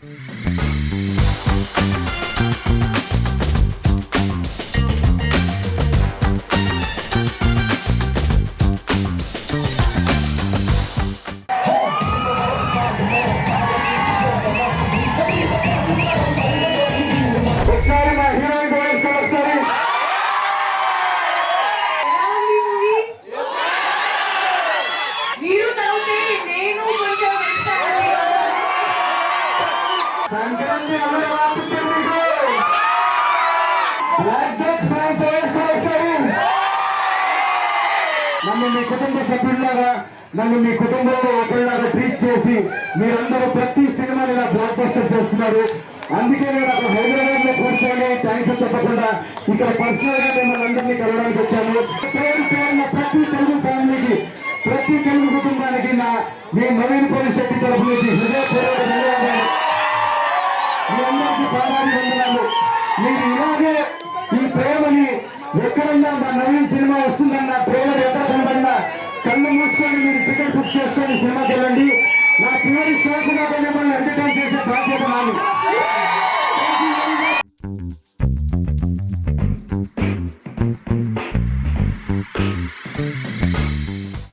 సంక్రాంతి నన్ను మీ కుటుంబ సభ్యుల్లాగా, నన్ను మీ కుటుంబంలో ఒకరిలాగా ట్రీట్ చేసి మీరందరూ ప్రతి సినిమాని ఇలా బ్లాక్ బస్టర్ చేస్తున్నారు. అందుకే నేను అక్కడ హైదరాబాద్ లో కూర్చొని థ్యాంక్స్ చెప్పకుండా ఇక్కడ పర్సనల్ గా మిమ్మల్ని అందరినీ కలవడానికి వచ్చాను. పేరు పేరున ప్రతి తెలుగు ఫ్యామిలీకి, ప్రతి తెలుగు కుటుంబానికి మీ నవీన్ పోలిశెట్టి తరఫు నుంచి హృదయపూర్వక ధన్యవాదాలు. మీ అందరికీ పాదాభివందనాలు. మీరు ఇలాగే ఈ ప్రేమని ఎక్కడన్నా మా నవీన్ సినిమా వస్తుందన్న ప్రేమను ఎక్కడ కనబడినా కళ్ళు మూసుకొని మీరు టికెట్ బుక్ చేసుకొని సినిమాకి వెళ్ళండి. నా చివరి శ్వాసగా మిమ్మల్ని ఎంటర్టైన్ చేసే బాధ్యత నాది.